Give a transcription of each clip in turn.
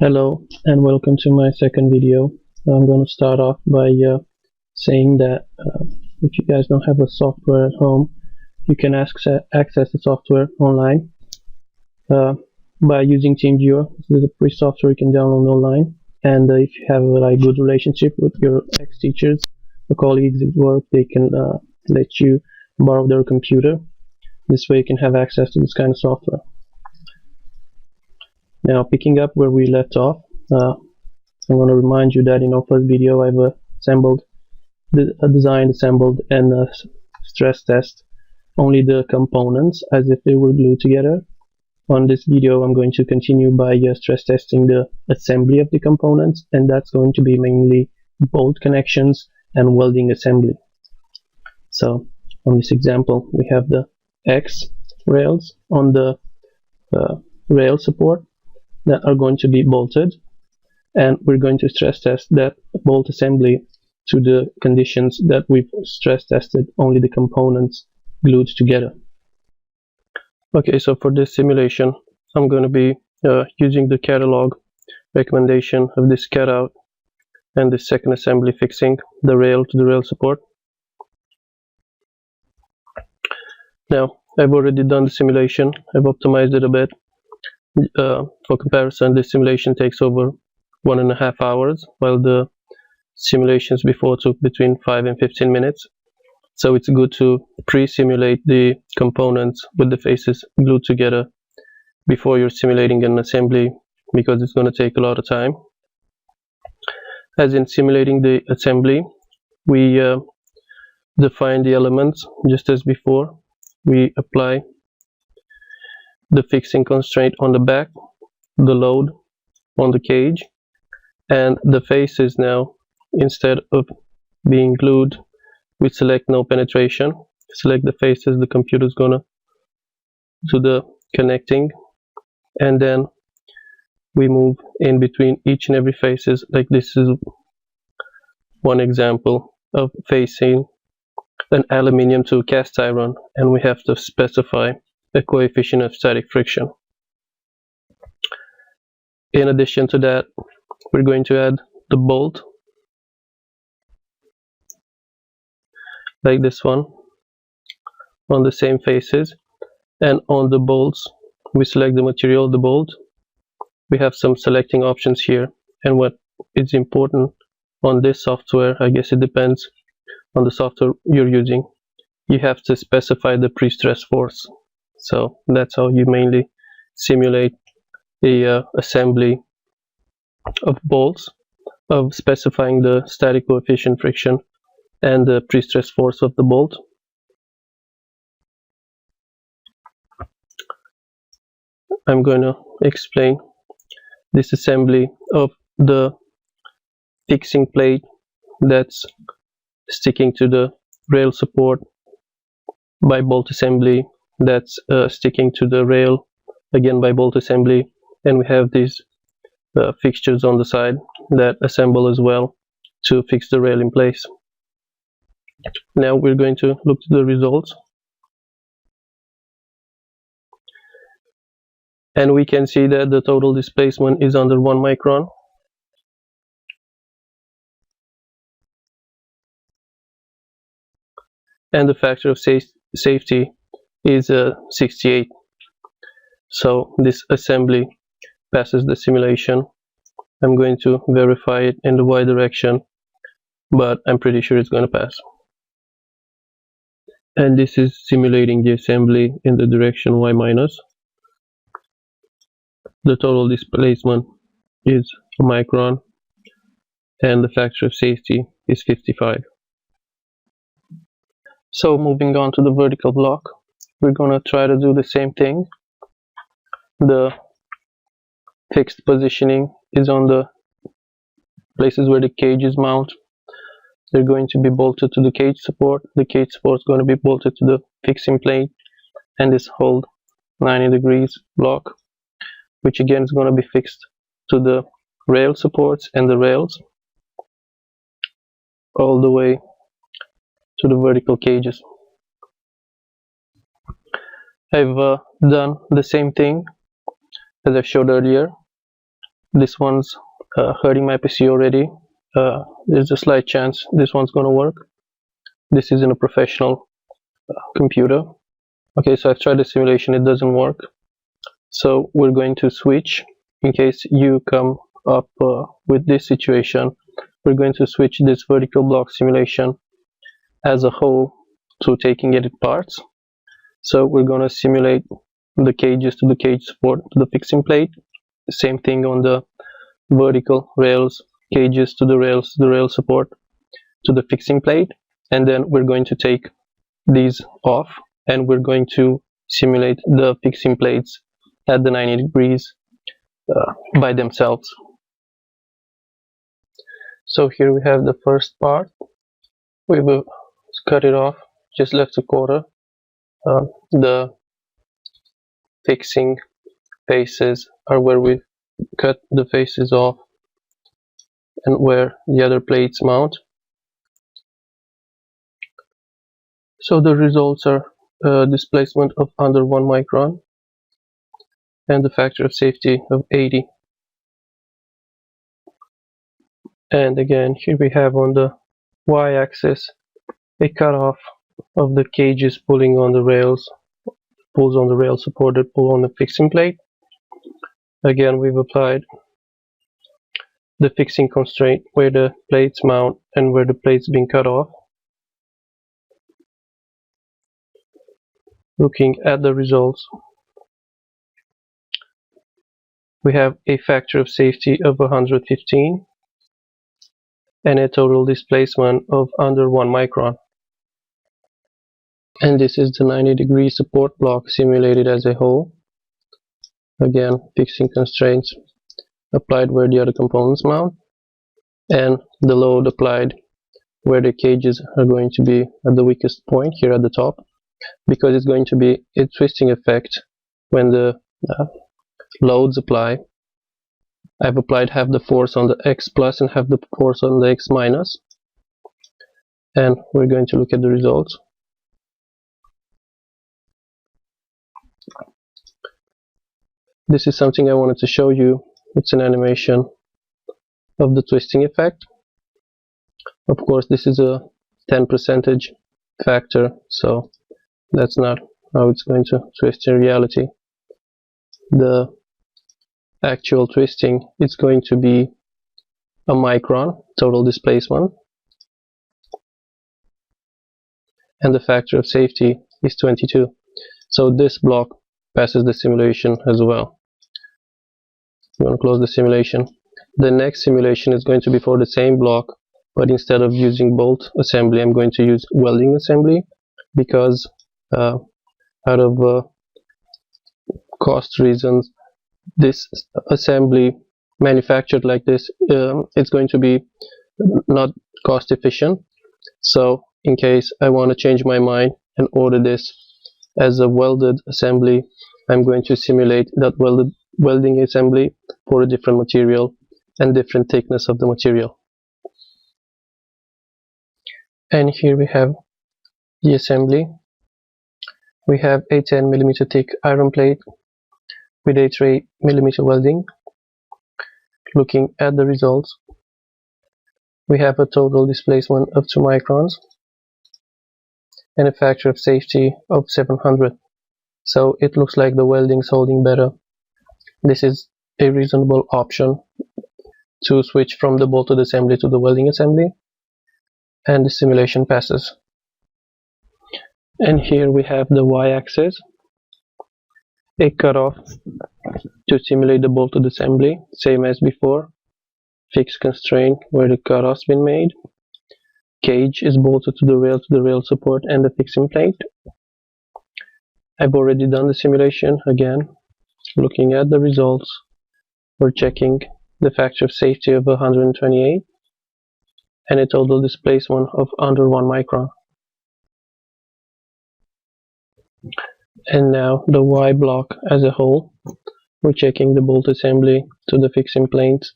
Hello and welcome to my second video. I'm going to start off by saying that if you guys don't have a software at home, you can access the software online uh, by using TeamViewer. This is a free software you can download online. And if you have a good relationship with your ex-teachers or colleagues at work, they can let you borrow their computer. This way you can have access to this kind of software. Now, picking up where we left off, I'm going to remind you that in our first video I've designed, assembled, and stress test only the components as if they were glued together. On this video I'm going to continue by stress testing the assembly of the components, and that's going to be mainly bolt connections and welding assembly. So on this example we have the X rails on the rail support that are going to be bolted, and we're going to stress test that bolt assembly to the conditions that we've stress tested only the components glued together. Okay, so for this simulation I'm going to be using the catalog recommendation of this cutout and this second assembly fixing the rail to the rail support. Now I've already done the simulation, I've optimized it a bit. For comparison, this simulation takes over 1.5 hours, while the simulations before took between 5 and 15 minutes. So it's good to pre-simulate the components with the faces glued together before you're simulating an assembly, because it's going to take a lot of time. As in simulating the assembly, we define the elements just as before. We apply the fixing constraint on the back, the load on the cage, and the faces. Now, instead of being glued, we select no penetration, select the faces. The computer is gonna do the connecting, and then we move in between each and every faces. Like this is one example of facing an aluminium to cast iron, and we have to specify a coefficient of static friction. In addition to that, we're going to add the bolt, like this one, on the same faces, and on the bolts we select the material, the bolt. We have some selecting options here, and what is important on this software, I guess it depends on the software you're using, you have to specify the pre-stress force. So that's how you mainly simulate the assembly of bolts, of specifying the static coefficient friction and the pre-stress force of the bolt. I'm going to explain this assembly of the fixing plate that's sticking to the rail support by bolt assembly, that's sticking to the rail again by bolt assembly, and we have these fixtures on the side that assemble as well to fix the rail in place. Now we're going to look at the results, and we can see that the total displacement is under 1 micron. And the factor of safety is 68. So this assembly passes the simulation. I'm going to verify it in the Y direction, but I'm pretty sure it's going to pass. And this is simulating the assembly in the direction Y minus. The total displacement is a micron, and the factor of safety is 55. So moving on to the vertical block, we're going to try to do the same thing. The fixed positioning is on the places where the cage is mounted. They're going to be bolted to the cage support. The cage support is going to be bolted to the fixing plate, and this hold 90 degrees block, which again is going to be fixed to the rail supports and the rails all the way to the vertical cages. I've done the same thing as I showed earlier. This one's hurting my PC already. There's a slight chance this one's gonna work. This is in a professional computer. Okay, so I've tried the simulation, it doesn't work. So we're going to switch. In case you come up with this situation, we're going to switch this vertical block simulation as a whole to taking it in parts. So we're going to simulate the cages to the cage support to the fixing plate. Same thing on the vertical rails, cages to the rail support to the fixing plate. And then we're going to take these off and we're going to simulate the fixing plates at the 90 degrees by themselves. So here we have the first part. We will cut it off, just left a quarter. The fixing faces are where we cut the faces off and where the other plates mount. So the results are displacement of under 1 micron and the factor of safety of 80. And again, here we have on the y-axis a cutoff of the cages pulling on the rails, pulls on the rail supported, pull on the fixing plate. Again, we've applied the fixing constraint where the plates mount and where the plates being cut off. Looking at the results, we have a factor of safety of 115 and a total displacement of under 1 micron. And this is the 90-degree support block simulated as a whole. Again, fixing constraints applied where the other components mount, and the load applied where the cages are going to be at the weakest point here at the top, because it's going to be a twisting effect when the loads apply. I've applied half the force on the X plus and half the force on the X minus, and we're going to look at the results. This is something I wanted to show you. It's an animation of the twisting effect. Of course, this is a 10% factor, so that's not how it's going to twist in reality. The actual twisting is going to be a micron total displacement, and the factor of safety is 22. So this block passes the simulation as well. You want to close the simulation. The next simulation is going to be for the same block, but instead of using bolt assembly, I'm going to use welding assembly, because out of cost reasons, this assembly manufactured like this, it's going to be not cost efficient. So in case I want to change my mind and order this as a welded assembly, I'm going to simulate that welding assembly for a different material and different thickness of the material. And here we have the assembly. We have a 10mm thick iron plate with a 3mm welding. Looking at the results, we have a total displacement of 2 microns and a factor of safety of 700. So it looks like the welding is holding better. This is a reasonable option to switch from the bolted assembly to the welding assembly, and the simulation passes. And here we have the y-axis, a cutoff to simulate the bolted assembly, same as before. Fixed constraint where the cutoff's been made. Cage is bolted to the rail support and the fixing plate. I've already done the simulation. Again, looking at the results, we're checking the factor of safety of 128 and a total displacement of under 1 micron. And now the Y block as a whole, we're checking the bolt assembly to the fixing plates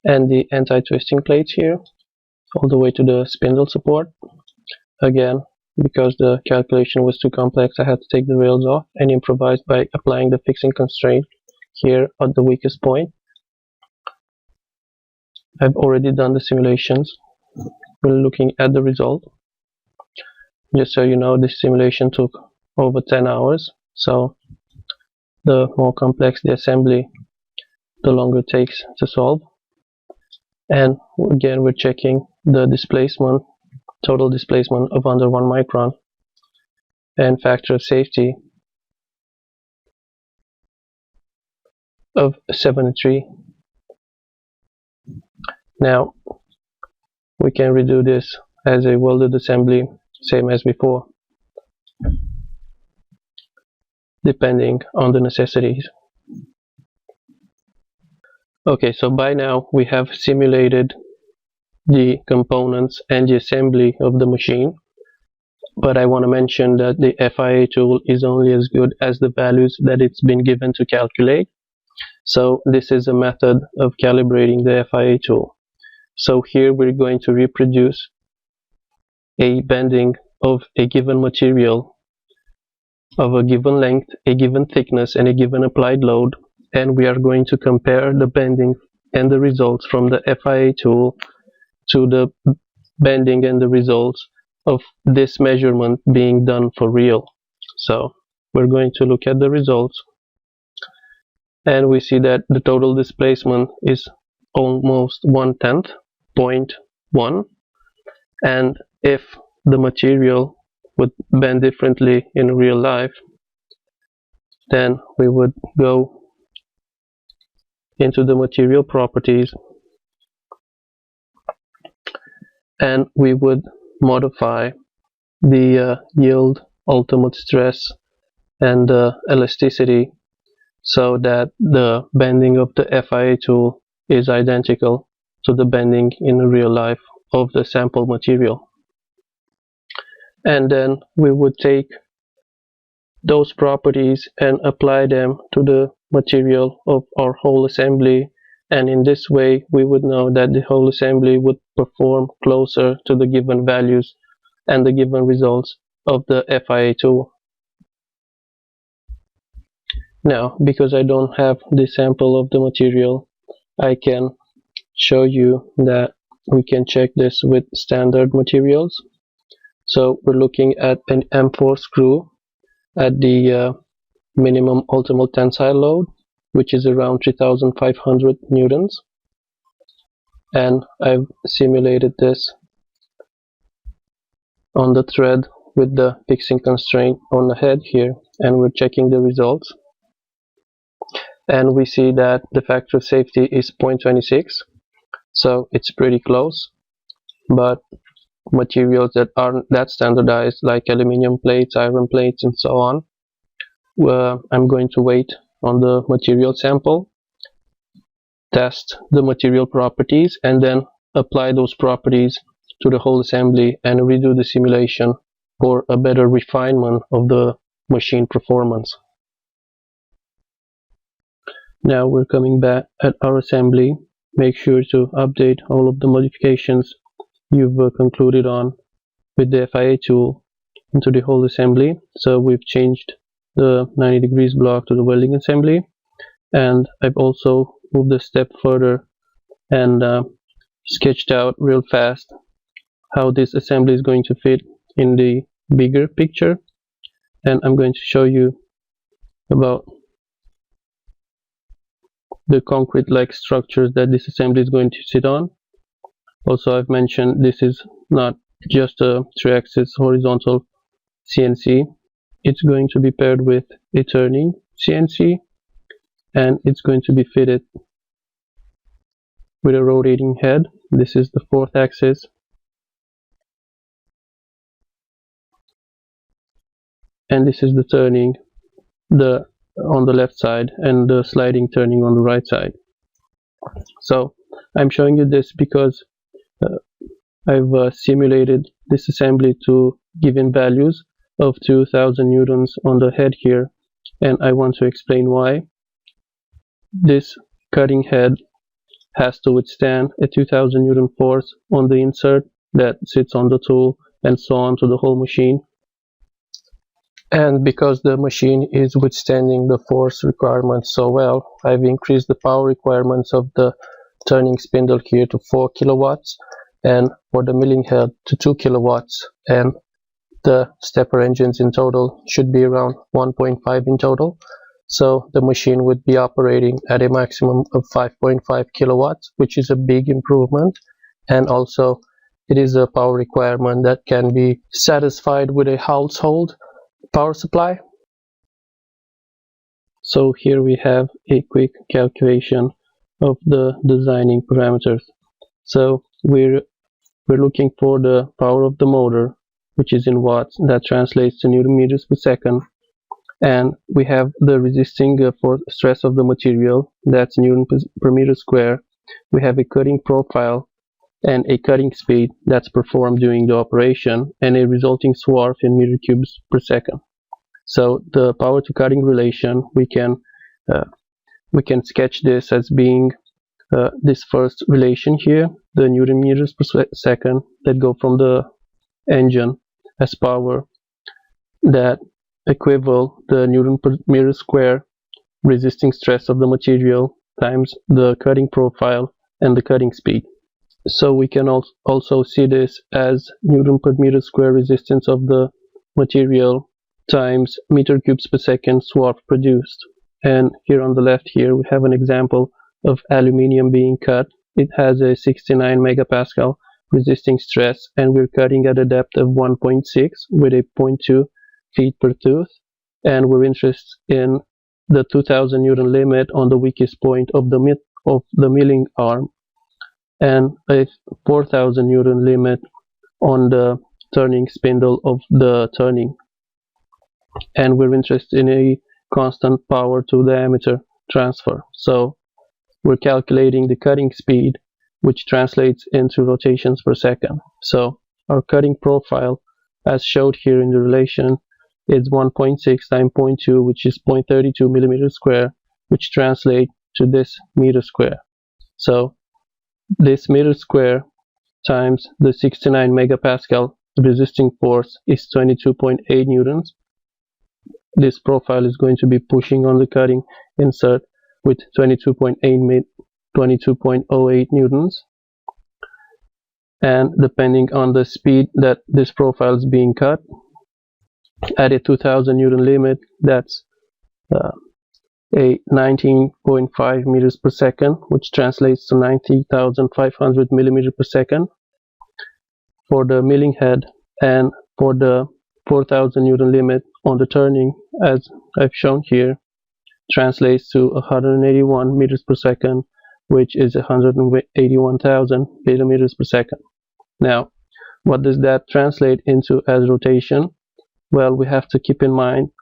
and the anti-twisting plates here, all the way to the spindle support. Again, because the calculation was too complex, I had to take the rails off and improvise by applying the fixing constraint here at the weakest point. I've already done the simulations. We're looking at the result. Just so you know, this simulation took over 10 hours, so the more complex the assembly, the longer it takes to solve. And again, we're checking the displacement, total displacement of under 1 micron, and factor of safety of 73. Now we can redo this as a welded assembly, same as before, depending on the necessities. Okay, so by now we have simulated the components and the assembly of the machine, but I want to mention that the FIA tool is only as good as the values that it's been given to calculate. So this is a method of calibrating the FIA tool. So here we're going to reproduce a bending of a given material of a given length, a given thickness, and a given applied load, and we are going to compare the bending and the results from the FIA tool to the bending and the results of this measurement being done for real. So we're going to look at the results, and we see that the total displacement is almost 1/10, 0.1, and if the material would bend differently in real life, then we would go into the material properties and we would modify the yield, ultimate stress, and elasticity so that the bending of the FIA tool is identical to the bending in real life of the sample material. And then we would take those properties and apply them to the material of our whole assembly, and in this way we would know that the whole assembly would perform closer to the given values and the given results of the FIA tool. Now, because I don't have the sample of the material, I can show you that we can check this with standard materials. So we're looking at an M4 screw at the minimum ultimate tensile load, which is around 3500 newtons, and I've simulated this on the thread with the fixing constraint on the head here, and we're checking the results, and we see that the factor of safety is 0.26, so it's pretty close. But materials that aren't that standardized, like aluminum plates, iron plates, and so on, I'm going to wait on the material sample, test the material properties, and then apply those properties to the whole assembly and redo the simulation for a better refinement of the machine performance. Now we're coming back at our assembly. Make sure to update all of the modifications you've concluded on with the FIA tool into the whole assembly. So we've changed the 90 degrees block to the welding assembly, and I've also moved a step further and sketched out real fast how this assembly is going to fit in the bigger picture, and I'm going to show you about the concrete-like structures that this assembly is going to sit on. Also, I've mentioned this is not just a 3-axis horizontal CNC. It's going to be paired with a turning CNC, and it's going to be fitted with a rotating head. This is the 4th axis, and this is the turning on the left side and the sliding turning on the right side. So I'm showing you this because I've simulated this assembly to given values of 2000 newtons on the head here, and I want to explain why. This cutting head has to withstand a 2000 newton force on the insert that sits on the tool, and so on to the whole machine. And because the machine is withstanding the force requirements so well, I've increased the power requirements of the turning spindle here to 4 kilowatts, and for the milling head to 2 kilowatts, and the stepper engines in total should be around 1.5 in total. So the machine would be operating at a maximum of 5.5 kilowatts, which is a big improvement, and also it is a power requirement that can be satisfied with a household power supply. So here we have a quick calculation of the designing parameters. So we're looking for the power of the motor, which is in watts, that translates to newton meters per second, and we have the resisting force stress of the material, that's newton per meter square. We have a cutting profile and a cutting speed that's performed during the operation, and a resulting swarf in meter cubes per second. So the power to cutting relation, we can sketch this as being this first relation here, the newton meters per second that go from the engine as power, that equivalent the newton per meter square resisting stress of the material times the cutting profile and the cutting speed. So we can also see this as newton per meter square resistance of the material times meter cubes per second swarf produced. And here on the left here we have an example of aluminium being cut. It has a 69 megapascal resisting stress, and we're cutting at a depth of 1.6 with a 0.2 feet per tooth, and we're interested in the 2000 newton limit on the weakest point of the milling arm, and a 4000 newton limit on the turning spindle of the turning, and we're interested in a constant power to diameter transfer. So we're calculating the cutting speed, which translates into rotations per second. So our cutting profile, as showed here in the relation, is 1.6 times 0.2, which is 0.32 millimeters square, which translates to this meter square. So this meter square times the 69 megapascal resisting force is 22.8 newtons. This profile is going to be pushing on the cutting insert with 22.08 newtons, and depending on the speed that this profile is being cut at a 2000 newton limit, that's a 19.5 meters per second, which translates to 90,500 millimeters per second for the milling head, and for the 4000 newton limit on the turning, as I've shown here, translates to 181 meters per second, which is 181,000 millimeters per second. Now, what does that translate into as rotation? Well, we have to keep in mind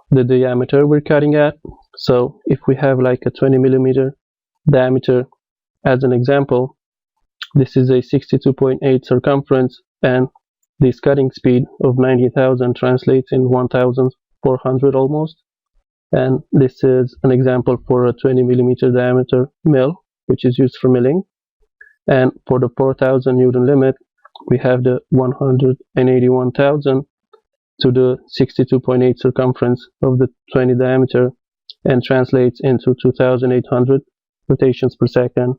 the diameter we're cutting at. So if we have like a 20 millimeter diameter as an example, this is a 62.8 circumference, and this cutting speed of 90,000 translates in 1,400 almost. And this is an example for a 20 millimeter diameter mill, which is used for milling. And for the 4000 newton limit, we have the 181,000 to the 62.8 circumference of the 20 diameter, and translates into 2,800 rotations per second.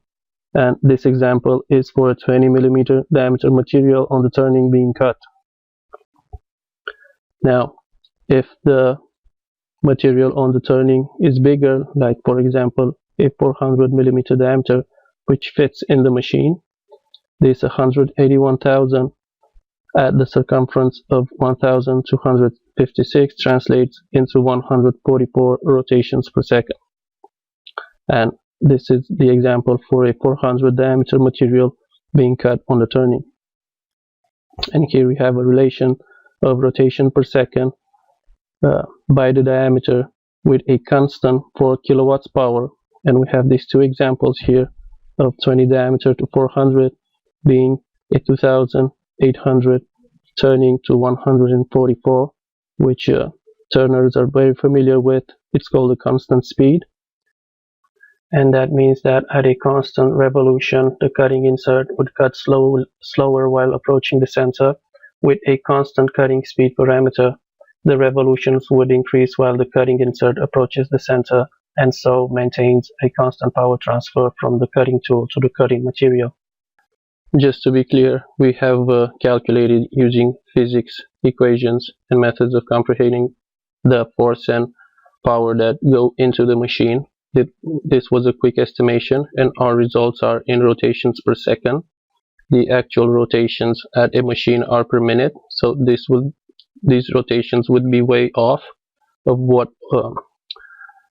And this example is for a 20 millimeter diameter material on the turning being cut. Now, if the material on the turning is bigger, like for example a 400 millimeter diameter, which fits in the machine, this 181,000 at the circumference of 1,256 translates into 144 rotations per second. And this is the example for a 400 diameter material being cut on the turning. And here we have a relation of rotation per second by the diameter with a constant 4 kilowatts power. And we have these two examples here of 20 diameter to 400 being a 2,800 turning to 144, which turners are very familiar with. It's called a constant speed. And that means that at a constant revolution, the cutting insert would cut slower while approaching the center. With a constant cutting speed parameter, the revolutions would increase while the cutting insert approaches the center, and so maintains a constant power transfer from the cutting tool to the cutting material. Just to be clear, we have calculated using physics equations and methods of comprehending the force and power that go into the machine. This was a quick estimation, and our results are in rotations per second. The actual rotations at a machine are per minute, so these rotations would be way off of what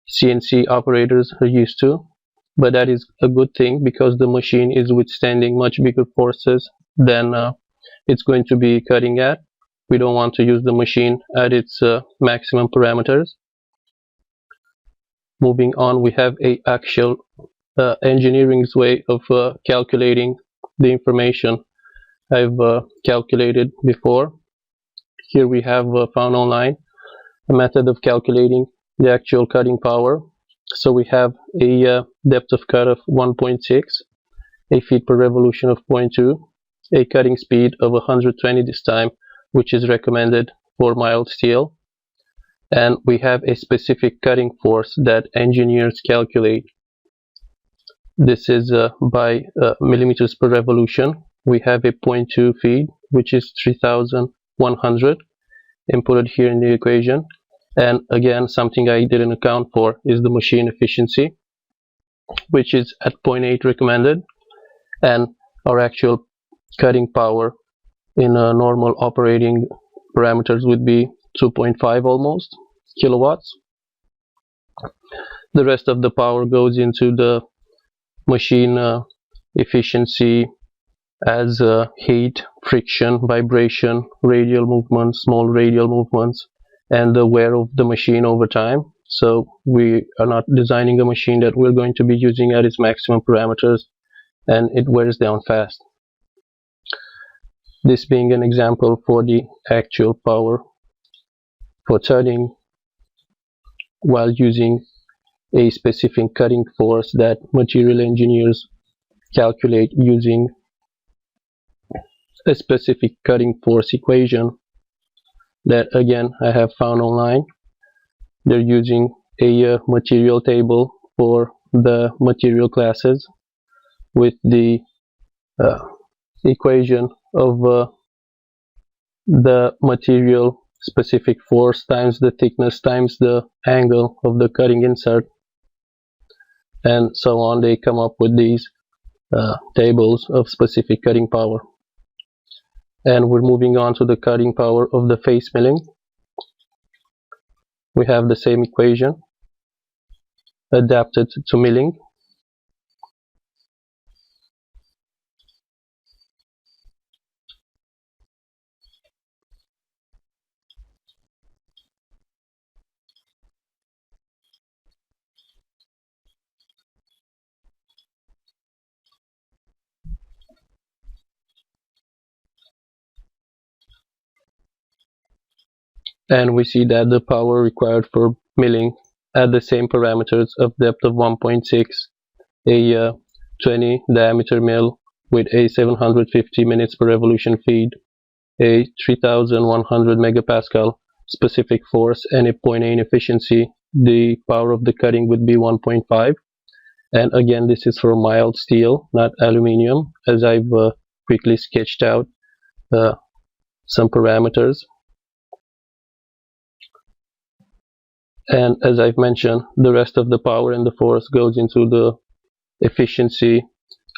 CNC operators are used to. But that is a good thing, because the machine is withstanding much bigger forces than it's going to be cutting at. We don't want to use the machine at its maximum parameters. Moving on, we have a actual engineering's way of calculating the information I've calculated before. Here we have found online a method of calculating the actual cutting power. So we have a depth of cut of 1.6, a feet per revolution of 0.2, a cutting speed of 120 this time, which is recommended for mild steel, and we have a specific cutting force that engineers calculate. This is by millimeters per revolution. We have a 0.2 feet, which is 3,100 inputted here in the equation. And again, something I didn't account for is the machine efficiency, which is at 0.8 recommended, and our actual cutting power in normal operating parameters would be 2.5 almost kilowatts. The rest of the power goes into the machine efficiency as heat, friction, vibration, radial movements, small radial movements, and the wear of the machine over time. So we are not designing a machine that we're going to be using at its maximum parameters, and it wears down fast. This being an example for the actual power for turning while using a specific cutting force that material engineers calculate using a specific cutting force equation that again I have found online. They're using a material table for the material classes with the equation of the material specific force times the thickness times the angle of the cutting insert, and so on. They come up with these tables of specific cutting power. And we're moving on to the cutting power of the face milling. We have the same equation adapted to milling. And we see that the power required for milling at the same parameters of depth of 1.6, a 20 diameter mill with a 750 minutes per revolution feed, a 3100 megapascal specific force, and a 0.8 efficiency, the power of the cutting would be 1.5. And again, this is for mild steel, not aluminium, as I've quickly sketched out some parameters. And as I've mentioned, the rest of the power and the force goes into the efficiency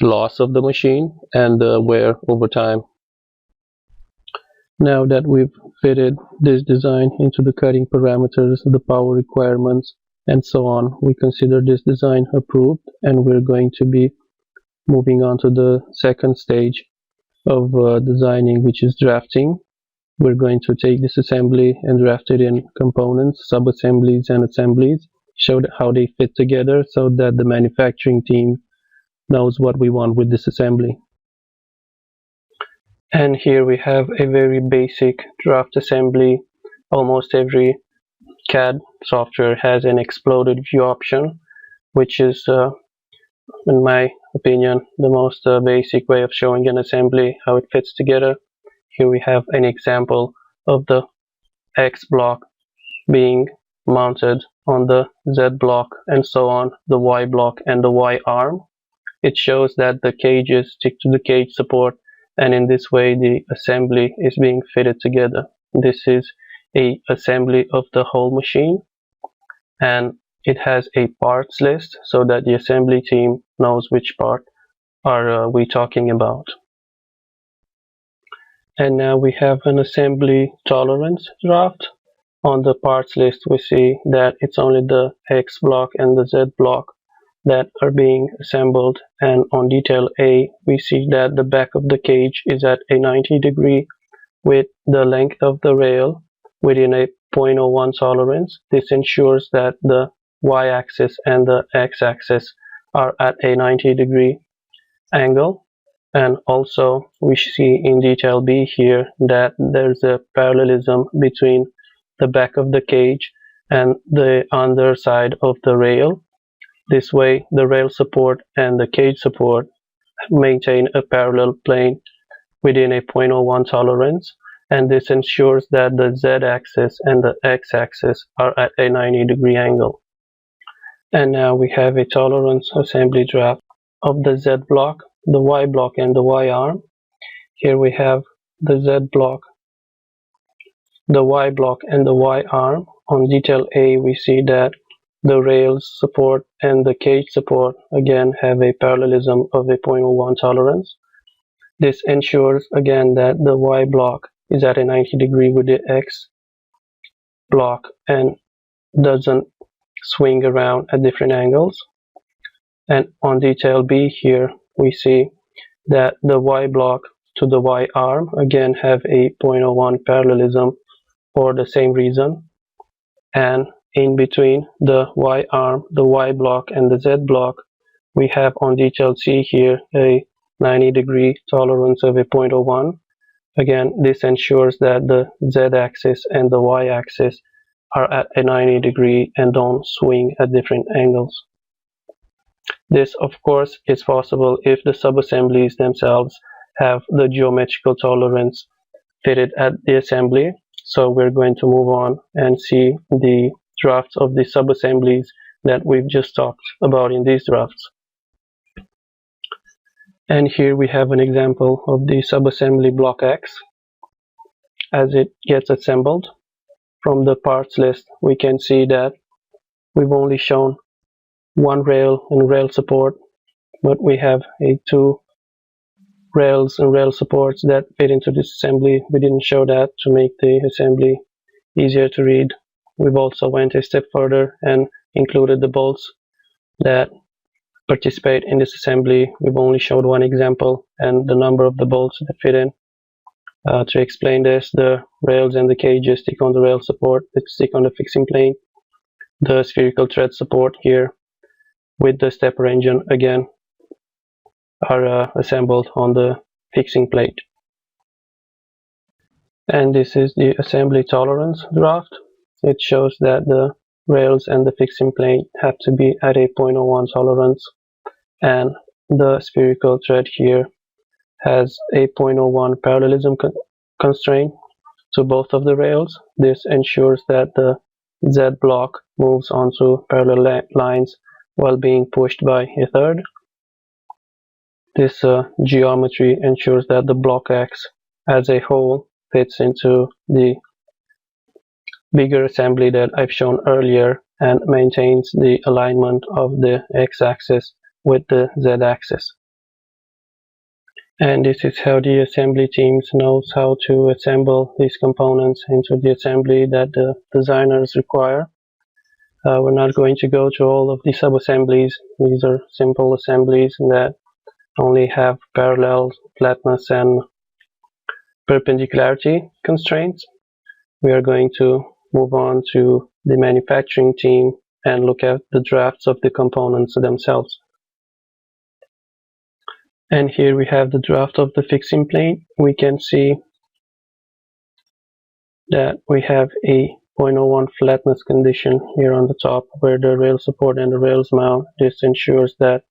loss of the machine and the wear over time. Now that we've fitted this design into the cutting parameters, the power requirements, and so on, we consider this design approved, and we're going to be moving on to the second stage of designing, which is drafting. We're going to take this assembly and draft it in components, sub-assemblies, and assemblies, show how they fit together so that the manufacturing team knows what we want with this assembly. And here we have a very basic draft assembly. Almost every CAD software has an exploded view option, which is, in my opinion, the most basic way of showing an assembly, how it fits together. Here we have an example of the X block being mounted on the Z block and so on the Y block and the Y arm. It shows that the cages stick to the cage support, and in this way the assembly is being fitted together. This is a assembly of the whole machine, and it has a parts list so that the assembly team knows which part are we talking about. And now we have an assembly tolerance draft. On the parts list we see that it's only the X block and the Z block that are being assembled, and on detail A we see that the back of the cage is at a 90° with the length of the rail within a 0.01 tolerance. This ensures that the y-axis and the x-axis are at a 90° angle. And also we see in detail B here that there's a parallelism between the back of the cage and the underside of the rail. This way the rail support and the cage support maintain a parallel plane within a 0.01 tolerance, and this ensures that the z-axis and the x-axis are at a 90° angle. And now we have a tolerance assembly draft of the Z block, the Y block and the Y arm. Here we have the Z block, the Y block and the Y arm. On detail A we see that the rails support and the cage support again have a parallelism of a 0.01 tolerance. This ensures again that the Y block is at a 90° with the X block and doesn't swing around at different angles. And on detail B here we see that the Y block to the Y arm again have a 0.01 parallelism for the same reason, and in between the Y arm, the Y block and the Z block we have on detail C here a 90° tolerance of a 0.01. Again, this ensures that the Z-axis and the Y-axis are at a 90° and don't swing at different angles. This of course is possible if the subassemblies themselves have the geometrical tolerance fitted at the assembly. So we're going to move on and see the drafts of the subassemblies that we've just talked about in these drafts. And here we have an example of the subassembly block X as it gets assembled. From the parts list we can see that we've only shown one rail and rail support, but we have two rails and rail supports that fit into this assembly. We didn't show that to make the assembly easier to read. We've also went a step further and included the bolts that participate in this assembly. We've only showed one example and the number of the bolts that fit in. To explain this, the rails and the cages stick on the rail support, that stick on the fixing plane. The spherical thread support here with the stepper engine again are assembled on the fixing plate. And this is the assembly tolerance draft. It shows that the rails and the fixing plate have to be at a 0.01 tolerance, and the spherical thread here has a 0.01 parallelism constraint to both of the rails. This ensures that the Z block moves onto parallel lines while being pushed by a third. This geometry ensures that the block X as a whole fits into the bigger assembly that I've shown earlier and maintains the alignment of the x-axis with the z-axis. And this is how the assembly teams knows how to assemble these components into the assembly that the designers require. We're not going to go through all of the sub-assemblies. These are simple assemblies that only have parallel, flatness, and perpendicularity constraints. We are going to move on to the manufacturing team and look at the drafts of the components themselves. And here we have the draft of the fixing plane. We can see that we have a 0.01 flatness condition here on the top where the rail support and the rails mount. This ensures that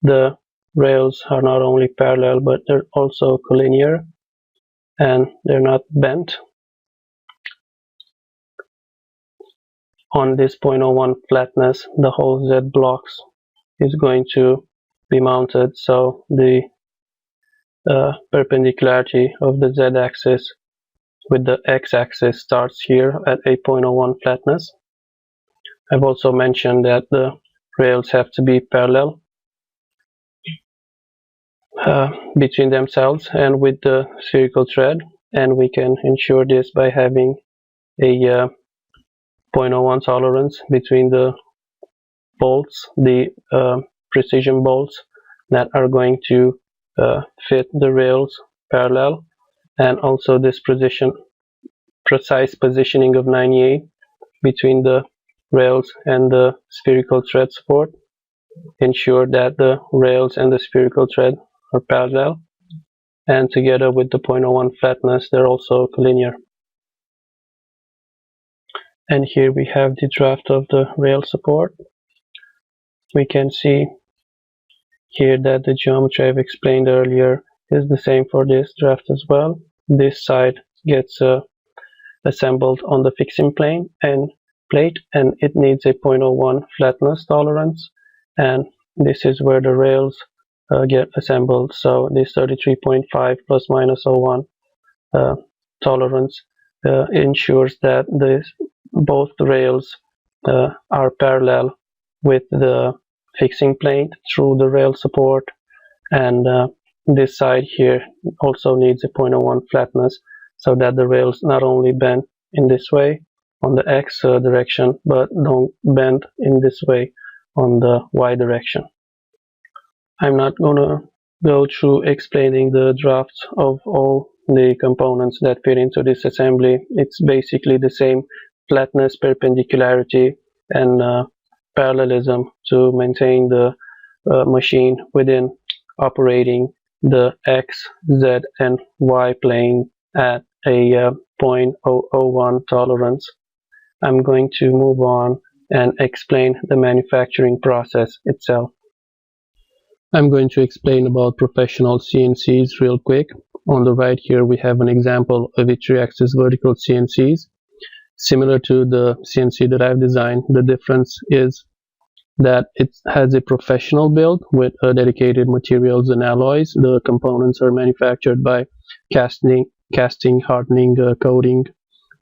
the rails are not only parallel but they're also collinear and they're not bent. on this 0.01 flatness, the whole Z blocks is going to be mounted, so the perpendicularity of the Z-axis with the X-axis starts here at 8.01 flatness. I've also mentioned that the rails have to be parallel between themselves and with the spherical thread, and we can ensure this by having a 0.01 tolerance between the bolts, the precision bolts that are going to fit the rails parallel, and also this precise positioning of 98 between the rails and the spherical thread support ensure that the rails and the spherical thread are parallel, and together with the 0.01 flatness they're also linear. And here we have the draft of the rail support. We can see here that the geometry I've explained earlier is the same for this draft as well. This side gets assembled on the fixing plane and plate, and it needs a 0.01 flatness tolerance, and this is where the rails get assembled. So this 33.5 plus minus 0.1 tolerance ensures that both the rails are parallel with the fixing plate through the rail support, and this side here also needs a 0.01 flatness so that the rails not only bend in this way on the X direction but don't bend in this way on the Y direction. I'm not gonna go through explaining the drafts of all the components that fit into this assembly. It's basically the same flatness, perpendicularity, and parallelism to maintain the machine within operating the X, Z, and Y plane at a 0.001 tolerance. I'm going to move on and explain the manufacturing process itself. I'm going to explain about professional CNCs real quick. On the right here we have an example of a 3-axis vertical CNCs. Similar to the CNC that I've designed, the difference is that it has a professional build with dedicated materials and alloys. The components are manufactured by casting, hardening, coating.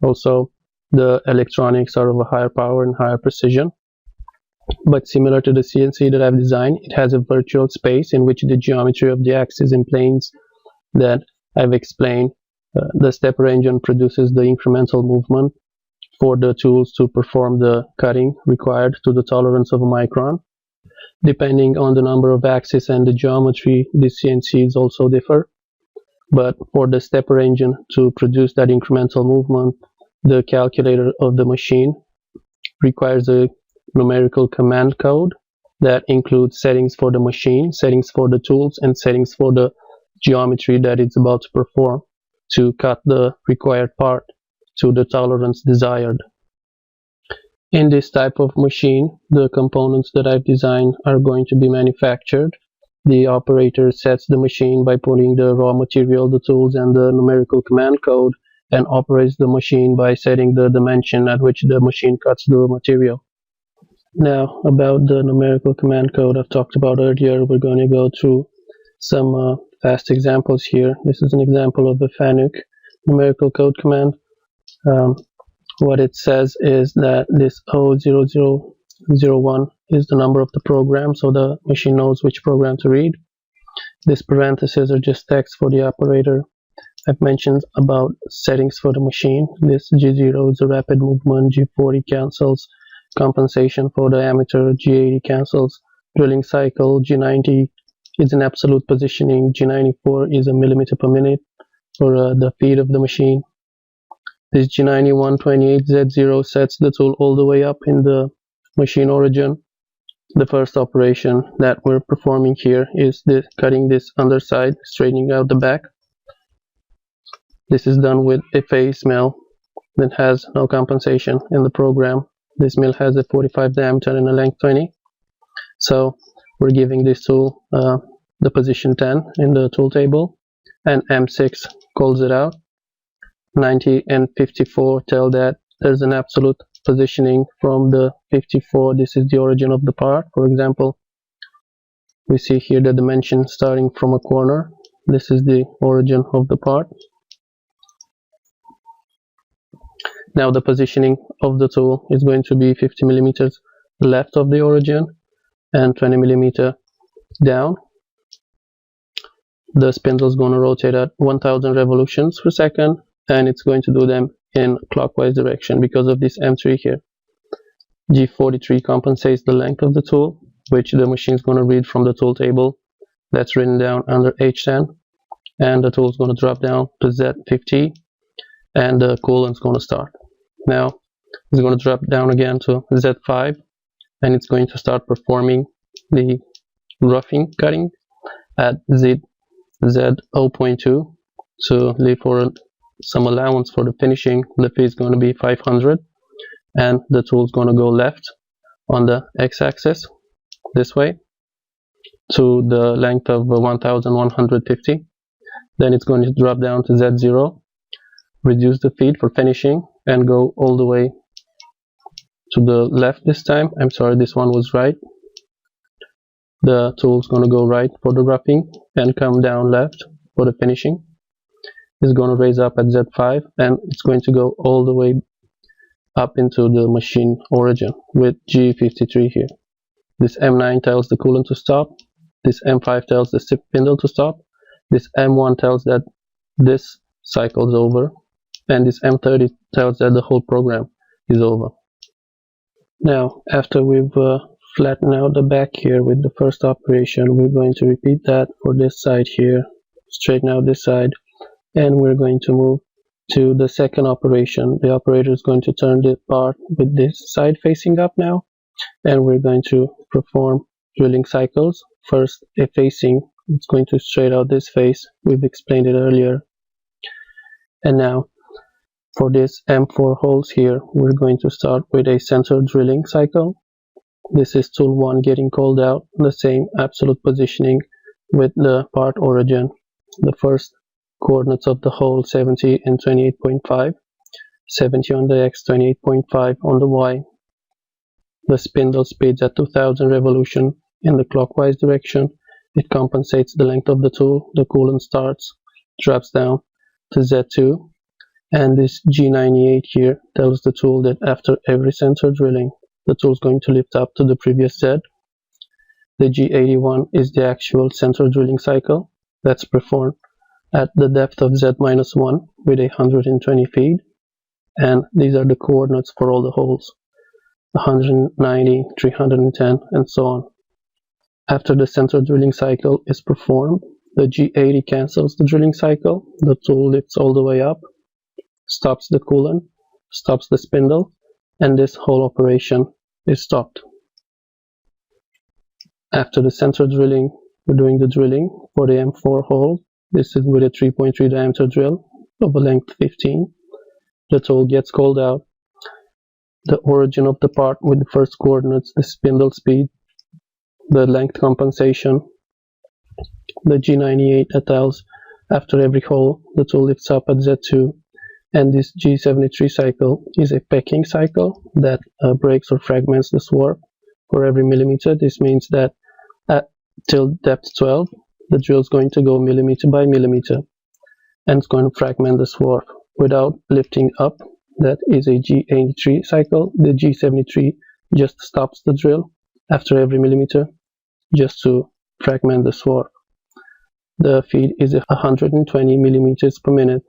Also, the electronics are of a higher power and higher precision. But similar to the CNC that I've designed, it has a virtual space in which the geometry of the axis and planes that I've explained, the stepper engine produces the incremental movement for the tools to perform the cutting required to the tolerance of a micron. Depending on the number of axes and the geometry, the CNCs also differ. But for the stepper engine to produce that incremental movement, the calculator of the machine requires a numerical command code that includes settings for the machine, settings for the tools, and settings for the geometry that it's about to perform to cut the required part to the tolerance desired. In this type of machine, the components that I've designed are going to be manufactured. The operator sets the machine by putting the raw material, the tools, and the numerical command code, and operates the machine by setting the dimension at which the machine cuts the material. Now, about the numerical command code I've talked about earlier, we're going to go through some fast examples here. This is an example of the FANUC numerical code command. What it says is that this 00001 is the number of the program, so the machine knows which program to read. This parentheses are just text for the operator. I've mentioned about settings for the machine. This G0 is a rapid movement, G40 cancels, compensation for diameter, G80 cancels, drilling cycle, G90 is an absolute positioning, G94 is a millimeter per minute for the feed of the machine. This G9128Z0 sets the tool all the way up in the machine origin. The first operation that we're performing here is cutting this underside, straightening out the back. This is done with a face mill that has no compensation in the program. This mill has a 45 diameter and a length 20. So we're giving this tool the position 10 in the tool table, and M6 calls it out. 90 and 54 tell that there's an absolute positioning from the 54. This is the origin of the part. For example, we see here the dimension starting from a corner. This is the origin of the part. Now the positioning of the tool is going to be 50 millimeters left of the origin and 20 millimeter down. The spindle is going to rotate at 1000 revolutions per second, and it's going to do them in clockwise direction because of this M3 here. G43 compensates the length of the tool, which the machine is going to read from the tool table. That's written down under H10, and the tool is going to drop down to Z50, and the coolant is going to start. Now it's going to drop down again to Z5, and it's going to start performing the roughing cutting at Z0.2 to leave for some allowance for the finishing. The feed is going to be 500, and the tool is going to go left on the x-axis this way to the length of 1150. Then it's going to drop down to Z0, reduce the feed for finishing, and go all the way to the left this time. I'm sorry, this one was right. The tool is going to go right for the roughing and come down left for the finishing. It's going to raise up at Z5, and it's going to go all the way up into the machine origin with G53 here. This M9 tells the coolant to stop. This M5 tells the spindle to stop. This M1 tells that this cycle is over, and this M30 tells that the whole program is over. Now, after we've flattened out the back here with the first operation, we're going to repeat that for this side here, straighten out this side, and we're going to move to the second operation. The operator is going to turn the part with this side facing up now, and we're going to perform drilling cycles. First, a facing, it's going to straight out this face. We've explained it earlier. And now for this M4 holes here, we're going to start with a center drilling cycle. This is tool 1 getting called out, the same absolute positioning with the part origin. The first coordinates of the hole 70 and 28.5, 70 on the X, 28.5 on the Y. The spindle speeds at 2000 revolution in the clockwise direction. It compensates the length of the tool. The coolant starts, drops down to Z2, and this G98 here tells the tool that after every center drilling, the tool is going to lift up to the previous Z. The G81 is the actual center drilling cycle that's performed at the depth of Z-1 with 120 feet, and these are the coordinates for all the holes, 190, 310, and so on. After the center drilling cycle is performed, the G80 cancels the drilling cycle. The tool lifts all the way up, stops the coolant, stops the spindle, and this whole operation is stopped. After the center drilling, we're doing the drilling for the M4 hole. This is with a 3.3 diameter drill of a length 15. The tool gets called out. The origin of the part with the first coordinates, the spindle speed, the length compensation, the G98 that tells after every hole the tool lifts up at Z2, and this G73 cycle is a pecking cycle that breaks or fragments the swarf for every millimeter. This means that till depth 12, the drill is going to go millimeter by millimeter, and it's going to fragment the swarf without lifting up. That is a G83 cycle. The G73 just stops the drill after every millimeter just to fragment the swarf. The feed is 120 millimeters per minute,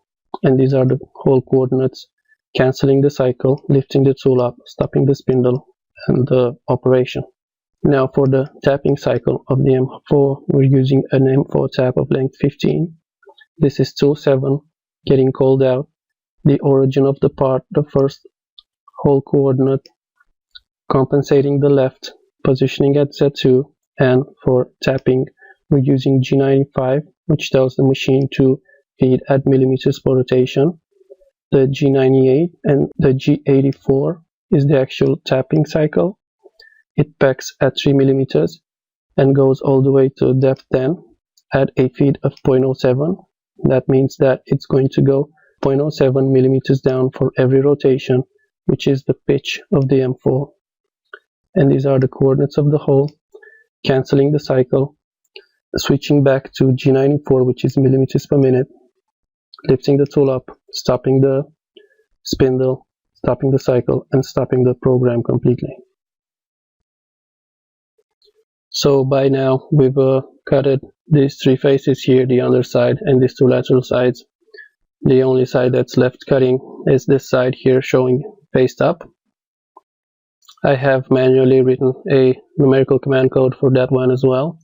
and these are the whole coordinates, cancelling the cycle, lifting the tool up, stopping the spindle, and the operation. Now for the tapping cycle of the M4, we're using an M4 tap of length 15. This is tool 7 getting called out. The origin of the part, the first whole coordinate, compensating the left, positioning at Z2, and for tapping, we're using G95, which tells the machine to feed at millimeters per rotation. The G98 and the G84 is the actual tapping cycle. It pecks at 3 millimeters and goes all the way to depth 10 at a feed of 0.07. That means that it's going to go 0.07 millimeters down for every rotation which is the pitch of the M4. And these are the coordinates of the hole, cancelling the cycle, switching back to G94, which is millimeters per minute, lifting the tool up, stopping the spindle, stopping the cycle, and stopping the program completely. So by now we've cutted these three faces here, the underside and these two lateral sides. The only side that's left cutting is this side here, showing faced up. I have manually written a numerical command code for that one as well,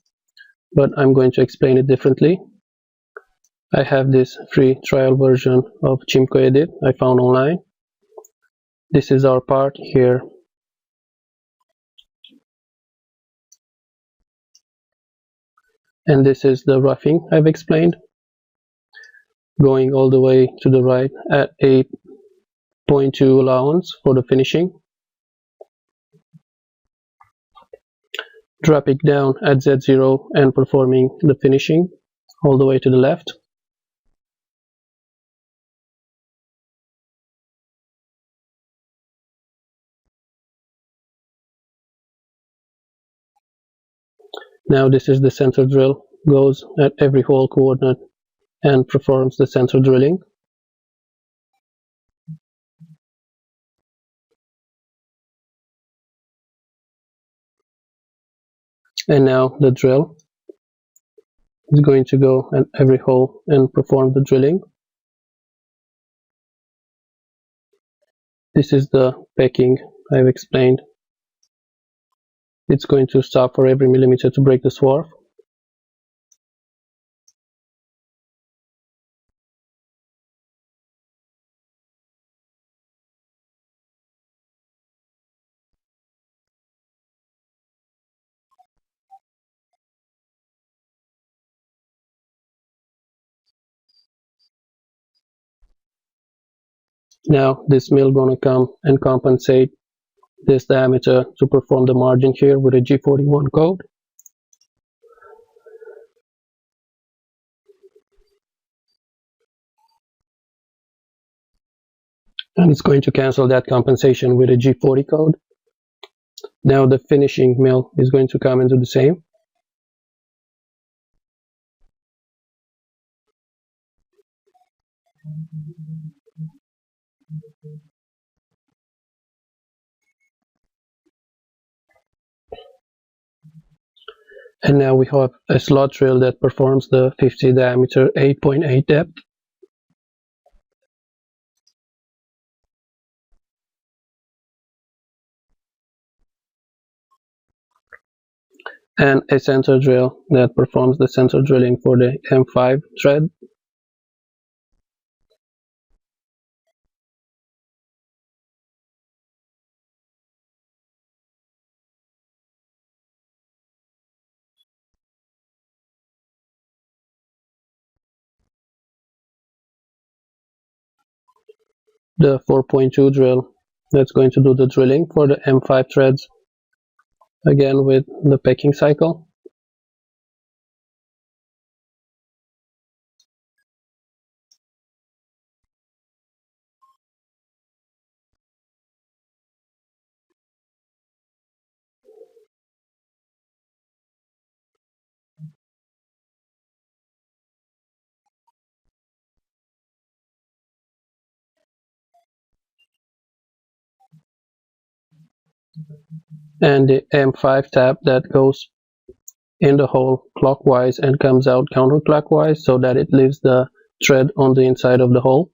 but I'm going to explain it differently. I have this free trial version of Chimco Edit I found online. This is our part here. And this is the roughing I've explained, going all the way to the right at a 0.2 allowance for the finishing, dropping down at Z0 and performing the finishing all the way to the left. Now this is the center drill, goes at every hole coordinate and performs the center drilling. And now the drill is going to go at every hole and perform the drilling. This is the pecking I've explained. It's going to stop for every millimeter to break the swarf. Now this mill gonna come and compensate this diameter to perform the margin here with a G41 code. And it's going to cancel that compensation with a G40 code. Now the finishing mill is going to come and do the same. And now we have a slot drill that performs the 50 diameter 8.8 depth. And a center drill that performs the center drilling for the M5 thread. The 4.2 drill that's going to do the drilling for the M5 threads, again with the pecking cycle. And the M5 tab that goes in the hole clockwise and comes out counterclockwise so that it leaves the thread on the inside of the hole.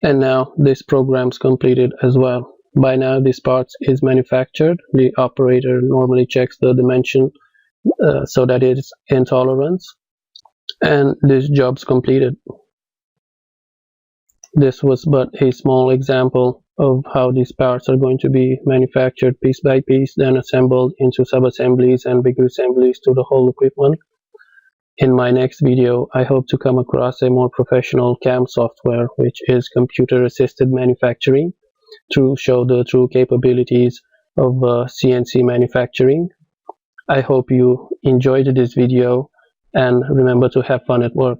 And now this program's completed as well. By now this part is manufactured. The operator normally checks the dimension so that it is in tolerance. And this job's completed. This was but a small example of how these parts are going to be manufactured piece by piece, then assembled into sub-assemblies and bigger assemblies to the whole equipment. In my next video, I hope to come across a more professional CAM software, which is computer-assisted manufacturing, to show the true capabilities of CNC manufacturing. I hope you enjoyed this video and remember to have fun at work.